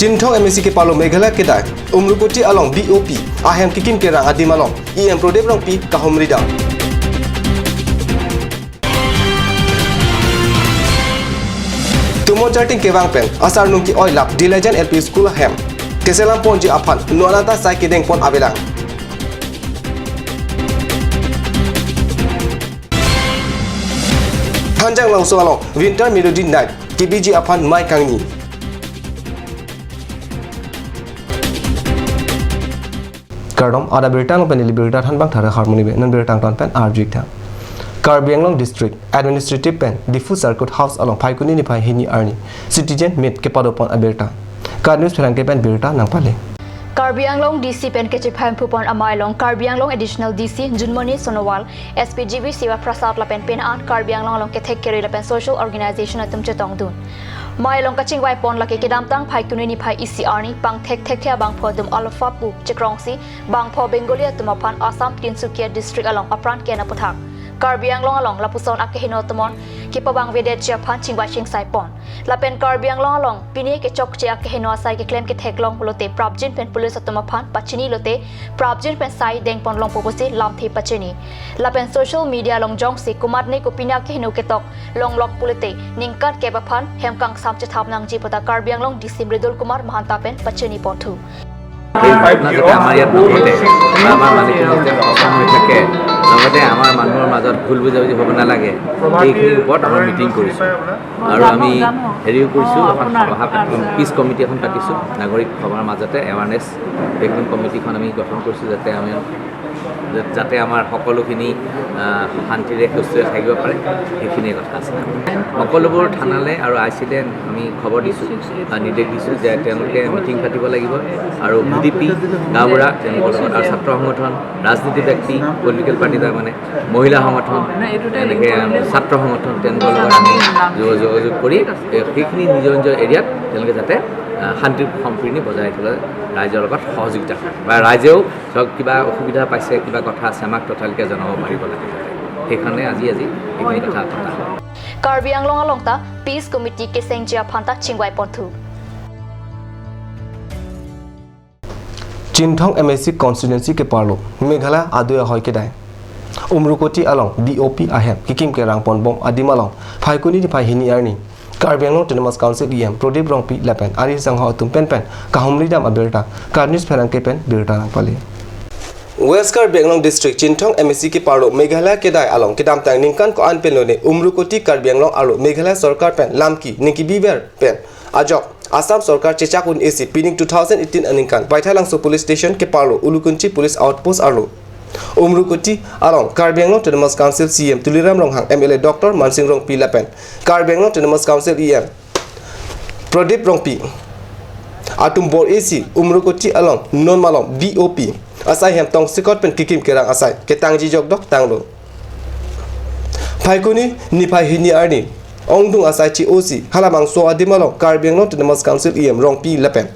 Jinthong MSC ke palo Meghalaya kedai Umrukoti along BOP ahem kikim ke rang adim along EM Prodep rong pi kahom ridang Tumo charting ke wang pen asar nung ki oi lap Dilajan LP School ahem keselam ponji apan nuanata sai kedeng pon abelang Hanjang langsung along Winter Melody Night KBG apan Mai Kangni Kardom ada berita ng panili berita han bang thara harmony be nan berita ton pen arjik tha Karbi Anglong District Administrative Pen Diffuse Circuit House along Phaikuni ni phai hini arni citizen meet ke padopon aberta Card news pherang ke pen berita nang pale Karbi Anglong DC pen ke chiphan phupon amailong Karbi Anglong additional DC Junmoni Sonowal SPGB Siwa Prasad la pen an Karbi Anglong long ke thek keri la pen social organization atum chetong dun Mailong kaching wai pon laki kedam tang phai kuni ni phai ECR ni pang thek thia bang phodum alpha pu chikrongsi bang pho Bengolia tumapan Assam Tinsukia district along apran kena puthak Karbi Anglong along lapuson akehino tumon ki pabang vedet chia phan chingwa ching sai pon lapen Karbi Anglong along pini ke chok chia akehino sai ke claim ke theklong lote prabjin pen police tumapan pachini lote prabjin pen sai deng pon long poposi lam thi pachini lapen social media long jong si kumat ne ko pina kehino ke tok long lok pulite ningkat ke baphan hemkang sam chathap nang ji pata Karbi Anglong DC Mridul Kumar Mahanta pen pachini pothu আমাৰ মানুহৰ মাজত ভুল বুজাবুজি হ'ব নালাগে এইখিনিৰ ওপৰত আমাৰ মিটিং কৰিছোঁ আৰু আমি হেৰিও কৰিছোঁ পিছ কমিটি এখন পাতিছোঁ নাগৰিক সভাৰ মাজতে এৱাৰনেছ এইখন কমিটিখন আমি গঠন কৰিছোঁ যাতে আমাৰ সকলোখিনি শান্তিৰে সুস্থিৰে থাকিব পাৰে সেইখিনিয়ে কথা আছে সকলোবোৰ থানালৈ আৰু ICলে আমি খবৰ দিছোঁ নিৰ্দেশ দিছোঁ যে তেওঁলোকে মিটিং পাতিব লাগিব আৰু BDP গাঁওবুঢ়া তেওঁলোকৰ লগত আৰু ছাত্ৰ সংগঠন ৰাজনীতি ব্যক্তি পলিটিকেল পাৰ্টি তাৰমানে মহিলা সংগঠন এনেকৈ ছাত্ৰ সংগঠন তেওঁলোকৰ লগত আমি যোগাযোগ কৰি সেইখিনি নিজৰ নিজৰ এৰিয়াত তেওঁলোকে যাতে শান্তি সম্প্ৰীতি বজাই ৰাখিবলৈ ৰাইজৰ লগত সহযোগিতা বা ৰাইজেও ধৰক কিবা অসুবিধা পাইছে কিবা কথা আছে আমাক তথালিকে জনাব পাৰিব লাগে সেইকাৰণে আজি এইখিনি কথা পতা Karbi Anglong alongta peace committee ke sengjia phanta chingwai ponthu Jinthong MSC constituency ke parlo Meghalaya adoya hoy ke dai Umrukoti along BOP ahem kikim ke rang pon bom adimalong Phaikuni ni phai hini arni Karbi Anglong Autonomous Council EM Prodep rong pi lapen ari sangha tum pen kahumri dam aberta karnis pherang ke pen berta nang pale West Karbi Anglong District Jinthong MSC ke parlo Meghalaya ke dai along kedam tang ningkan ko an penlone Umrukoti Karbi Anglong aro Meghalaya sarkar pen lamki niki biber pen ajok Assam sarkar chechakun AC pining 2018 aningkan Baithalang so police station ke parlo Ulukunchi police outpost aro Umrukoti along Karbi Anglong Autonomous Council CM Tuliram Ronghang MLA Dr. Mansing Rong Pi Lapen Karbi Anglong Autonomous Council EM Prodep Rong Pi Atum Bor AC Umrukoti along Non Malong BOP Asai hem tong sikot pen kikim kerang asai ketang ji jok dok tanglo Phaikuni ni phai hini arni ongdung asai chi OC halamang so adimalong Karbi Anglong Autonomous Council EM Rong Pi Lapen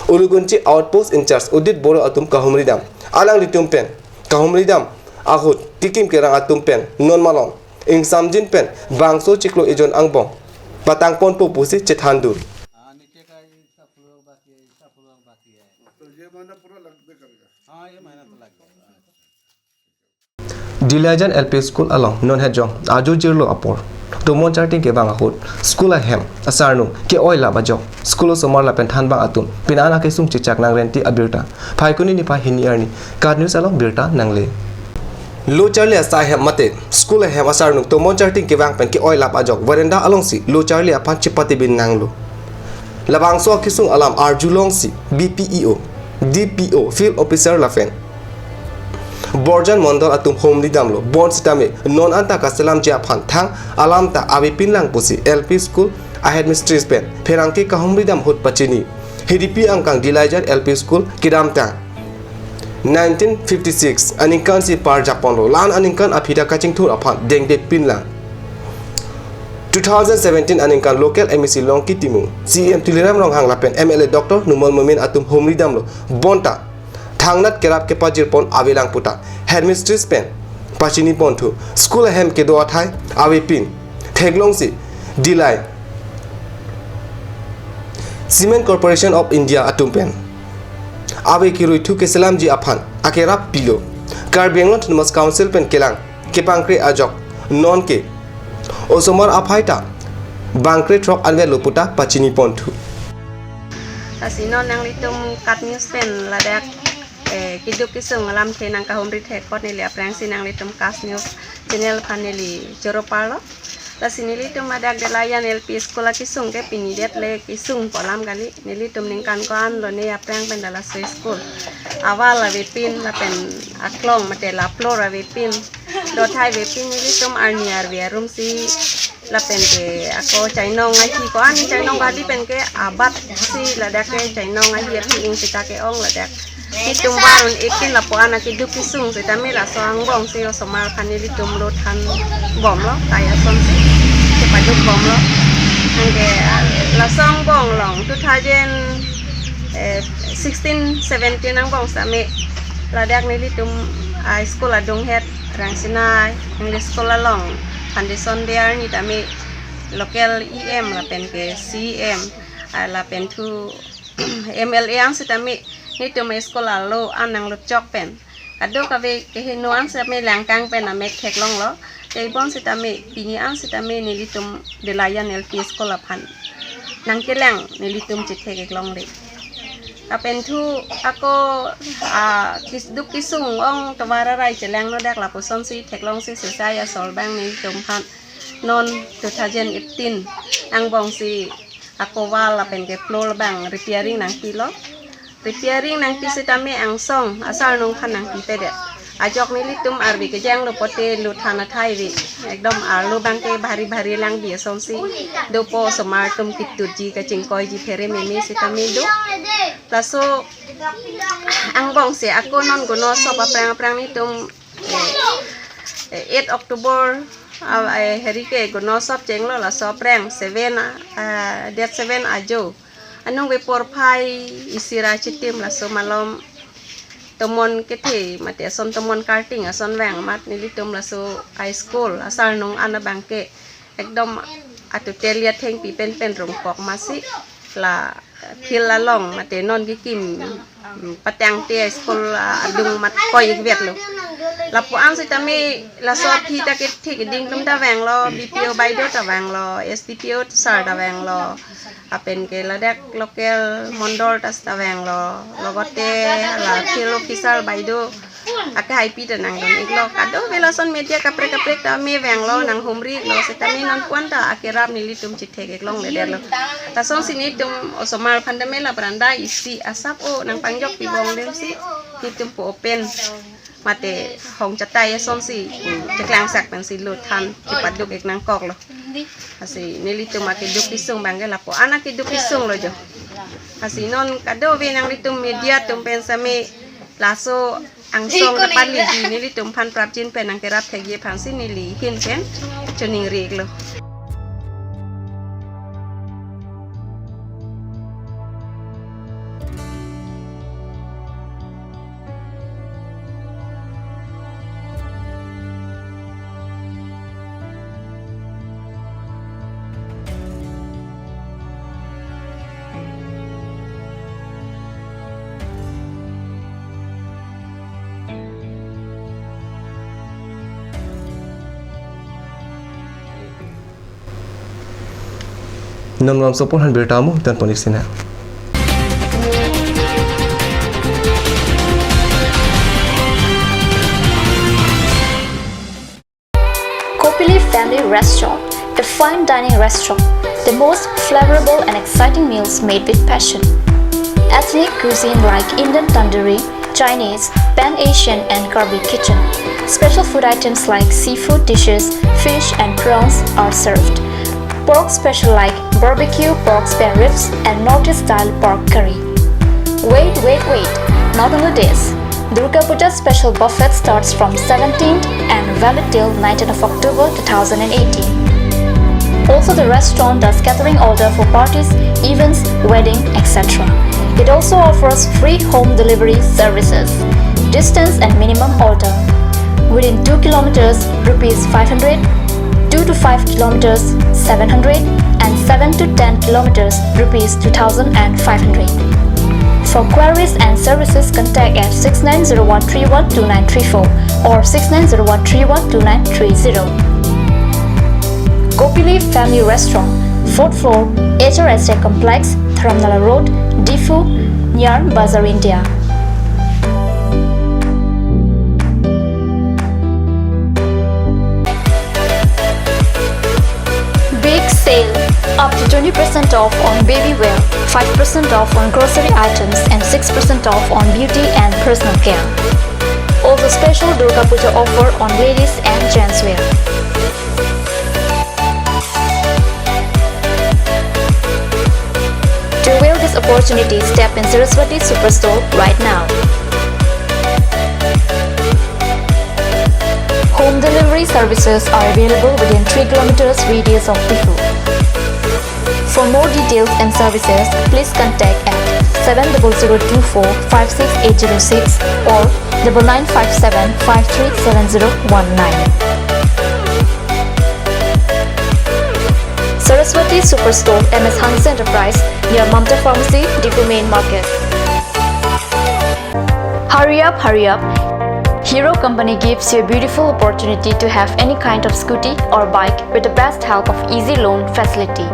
Ulugunchi outpost in charge Udit Boro atum kahumri dam alang litum pen kahumri dam ahut kikim kerang atum pen non malong ing samjin pen bangso chiklo ejon angbong patang pon po pusi chethandur Dilajan LP School along non hejong aju jirlo apor Tumon charting ke bang ahut school ahem asarnu ke oila bajo school somar la pen than bang atum pinana ke sung chichak nang renti abirta Phaikuni ni phai hini arni card news along birta nangle Lo Charlie asai hem mate school ahem asarnu tumon charting ke bang pen ke oila bajok veranda along si Lo Charlie apan chipati bin nanglo labang so kisung alam arjulong si BPEO DPO field officer lafen Borjan Mondol atum homli damlo bon sitame non anta kaselam jia phan thang alam ta abi pinlang pusi LP school ahead mistress pen pherangki kahumri dam hut pachini HDP angkang Dilajan LP school kidam ta 1956 aningkan si par Japan lo lan aningkan aphida kaching thur aphan dengde pinlang 2017 aningkan local MEC longki timu CM Tuliram Ronghang lapen MLA Dr. Numal Momin atum homli damlo bonta Thangnat kerap ke pajir pon abelang puta headmistress pen pachini pontu school hem ke do athai awe pin theglong si dilai Cement Corporation of India atumpen abe kiroi thu ke salam ji aphan akerap pilo Karbi Anglong Autonomous Council pen kelang kepangkre ajok non ke osomar aphaita bangkre trok anve loputa pachini pontu Asino nang litum kat news pen ladak kiduk kisung alam the nang kahum rit hekot ni aprang sinang litum kas news channel paneli joropalo la sinili tum adak delayan LP sekolah kisung ke pinidet le kisung kolam kali nili tum ningkan ko an lo ne aprang pen dala school awal la vipin la pen aklong mate la plor vipin do thai vipin nili tum arniar via room si la pen ke ako chainong ngai ki ko an chainong gadi pen ke abat si la dak ke chainong ngai hi pi ing sita ke ong la dak itum warun ikin la po ana ki duk kisung sita mi la soang bong si o somar kanili tum lo than bom lo kaya som si ke paduk bom lo angke la soang bong long 2016 17 ang bong sami la dak nili tum sekolah dong het rang sinai English sekolah long Pandison dia ni kami local EM la pen ke CM la pen tu MLA ang si kami ni tu me sekolah lo anang lo chok pen kado kawe ke hinuan si kami langkang pen na mek thek long lo kay bon si kami pini ang si kami ni litum delayan LP sekolah pan nang kelang ni litum chithek ek long re kapen tu ako duk kisung ong tawara rai celang no dak la poson si theklong si saya sol bang ni tum han non 2018 ang bong si ako wala pen ke plol bang repairing nang pilo repairing nang pisi tami ang song asal nung khan nang pipede ajok ni litum arbi ke jang lo pote lu thana thai wi ekdom arlo bang ke bhari bhari lang bi son si do po somar tum kitut ji ka chingkoi ji phere memi si tami do laso ang bong si ako non guno so paprang ni tum 8 October hari ke guno sop cheng lo la so prang 7 date 7 ajo anong we por pai isira chitim laso malom tomon kete mate son tomon karting ason wang mat nilitum laso high school asal nung ana bangke ekdom atu telia theng pi pen rong kok masi la thil la long mate non ki kim patang te school adung mat koy vet lo la po ang sitami la so phi ta ke thik ding tum ta wang lo BPO bai do ta wang lo SDPO sar ta wang lo apen ke la dak local mondol tas ta wang lo logote la thil official bai do aka hai pi ta nang don iklo kado velason media kapre ta me wang lo nang humri lo sitami non kwanta akerap ni litum chithek ek long le der lo ta son sini tum osomar pandamela branda isi asap o nang pangjok pi bong dem si hitum po open mate hong chatai son si chaklang sak nang si lo than chipaduk ek nang kok lo asi nilitum ake duk pisung bangge la po anak duk pisung lo jo asi non kado we nang litum media tum pensame laso ang song dapat li nilitum pan prapjin pen nang kerap thegi pan si nili hin pen choning rig lo Nam sopon han bertamu dan ponisina Kopili Family Restaurant, a fine dining restaurant, the most flavorable and exciting meals made with passion. Ethnic cuisine like Indian tandoori, Chinese, Pan-Asian and Karbi kitchen. Special food items like seafood dishes, fish and prawns are served. Pork special like barbecue pork spare ribs and Northeast style pork curry. Wait! Not only this, Durga Puja special buffet starts from 17th and valid till 19th of October 2018. Also, the restaurant does catering order for parties, events, wedding, etc. It also offers free home delivery services. Distance and minimum order. Within 2 kilometers, rupees 500, 2 to 5 kilometers, 700, and 7 to 10 kilometers rupees 2,500. For queries and services, contact at 6901312934 or 6901312930. Gopili Family Restaurant, 4th floor, HRSA Complex, Dharamnala Road, Difu, near Bazar, India. Big sale! Up to 20% off on baby wear, 5% off on grocery items and 6% off on beauty and personal care. Also special Durga Puja offer on ladies and gents wear. To avail this opportunity, step in Saraswati Superstore right now. Home delivery services are available within 3 kilometers radius of Difu. For more details and services, please contact at 70024 56806 or 9957 537019. Saraswati Superstore, MS Hans Enterprise, near Mamta Pharmacy, Difu Main Market. Hurry up, hurry up! Hero Company gives you a beautiful opportunity to have any kind of scooty or bike with the best help of easy loan facility.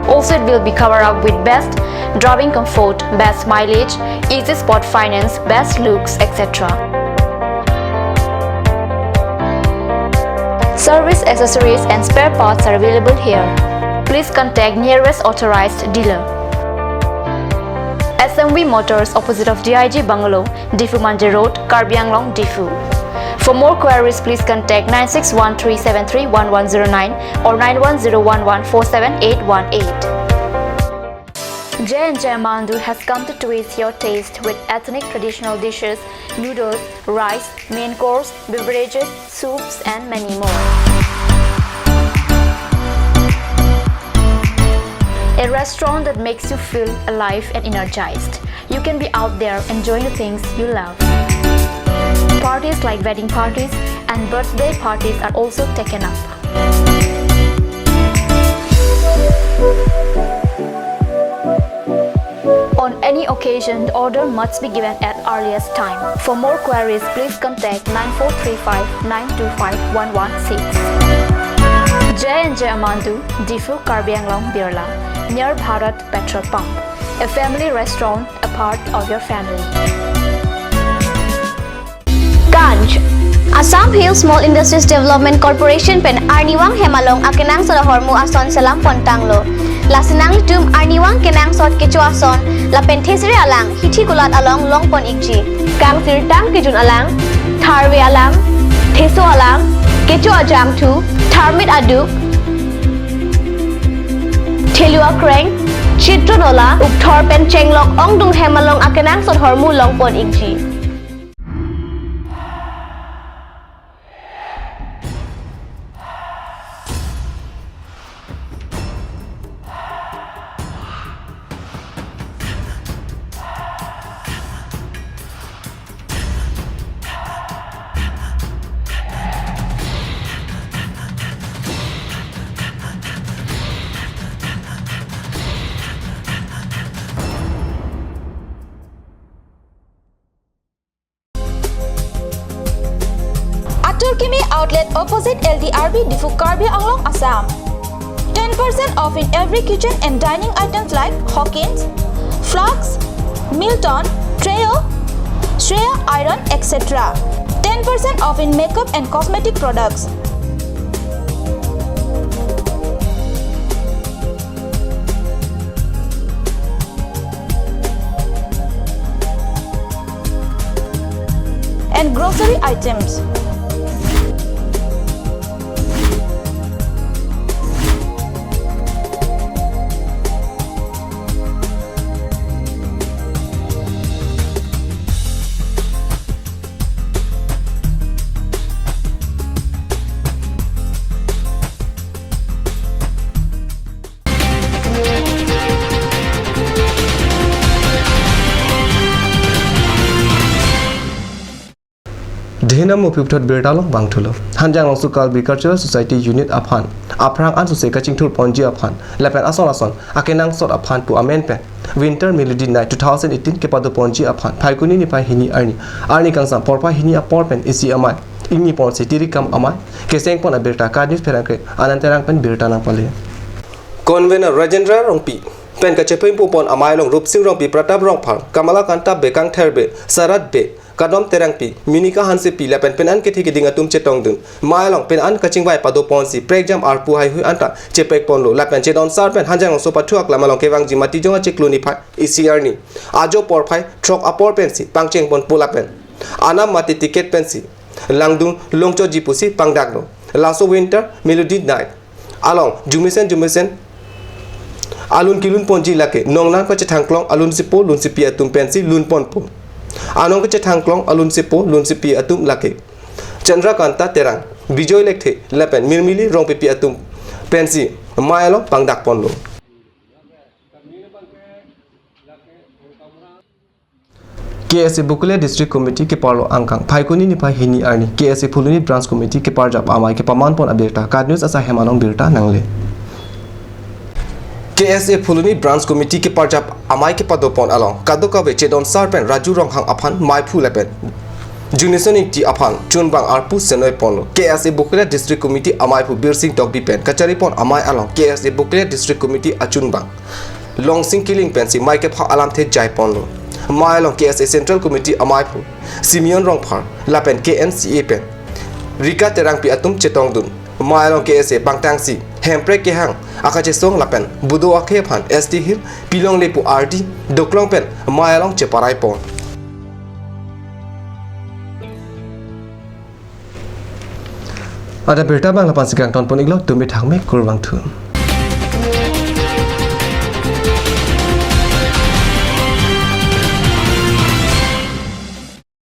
Also, it will be covered up with best driving comfort, best mileage, easy spot finance, best looks, etc. Service accessories and spare parts are available here. Please contact nearest authorized dealer. SMV Motors, opposite of DIG Bungalow, Difu Manje Road, Karbi Anglong, Difu. For more queries, please contact 9613731109 or 9101147818. J&J Mandu has come to twist your taste with ethnic traditional dishes, noodles, rice, main course, beverages, soups and many more. A restaurant that makes you feel alive and energized. You can be out there enjoying the things you love. Parties like wedding parties and birthday parties are also taken up. On any occasion, the order must be given at earliest time. For more queries, please contact 9435 925 116. J&J Amandu, Difu, Karbi Anglong, Birla, near Bharat Petrol Pump. A family restaurant, a part of your family. Ganj Assam Hill Small Industries Development Corporation pen Arniwang Hemalong akenang sa hormu ason selam pontanglo. Lasinang litum Arniwang kenang sot kecu ason la penthesri alang hithi kulat along longpon ikji. Kang sirtang kejun alang, tharwe alang, theso alang, kecu ajam tu, tharmit aduk, thelua kreng, chitronola, ukthor pen chenglok ongdung Hemalong akenang sot hormu longpon ikji. Turkimi outlet opposite LDRB Difu Karbi Anglong, Assam. 10% off in every kitchen and dining items like Hawkins, Flux, Milton, Trail, Shreya Iron, etc. 10% off in makeup and cosmetic products. And grocery items. Dina Muput Bertalong Bangtulo, Hanjang Sukal Agricultural Society Unit Upon, Aprang and Suseka Chingtul Ponji upon, Lapan Asonason, Akenang Sort upon to Amenpen, Winter Melody Night 2018 Kepado Ponji upon, Paikuni Nipai Hini Arni Kansan Porpa Hini a Porpen Isi Amai, Imi Pon City Kam Amai, Keseng Pon Aberta Cardis Peranke, Ananterang Pen Bertanang Pale. Convener Rajendra Rongpi. Pen Kachepin Pupon Amai Long Rup Sing Rongpi Pratap Rongpang, Kamala Kanta Bekang Terbe, Sarat Be. Kadom terangpi minika hanse pi lapen penan ke thiki dinga tum chetong dun mailong penan kaching vai pado ponsi prejam arpu hai hui anta chepek ponlo lapen chedon sar pen hanjang so pathuak lamalong kewang jimati jonga chekluni phai ecr ni ajo por phai trok apor pensi pangcheng pon pulapen anam mati ticket pensi langdung longcho jipusi pangdagno laso winter melody night along jumisen alun kilun ponji lake nongnan ko chethangklong alun sipo lun sipi atum pensi lun ponpo Anong ke cetangklong alun sipo lun sipi atum lake Chandra Kanta terang Bijoy lekte lepen mirmili rong pipi atum pensi maelo pangdak ponlo KSA Bukule District Committee ke parlo angkang Paikuni ni pai hini arni KSA Phuluni Branch Committee ke parjap amai ke paman pon abirta Card News asa hemanong birta nangle KSA Phuluni Branch Committee ke parjap amai ke padopon along kadoka ve chedon sarpen Raju Rong hang aphan mai phu lepen Junison ti aphan chunbang arpu senoi ponlo KSA Bukule District Committee amai phu birsing tok bipen kachari pon amai along KSA Bukule District Committee achunbang long sing killing pensi mai ke pha alam the jai ponlo mai along KSA Central Committee amai phu Simeon Rong phar lapen KNCA pen Rika terang pi atum chetong dun mai along KSA bangtang si hempre ke hang akache song lapen budo akhe phan ST Hill pilong lepu RD doklong pen mai along cheparai pon Ada berita bang lapan segang ton pon iglo tumit hang me kurwang thun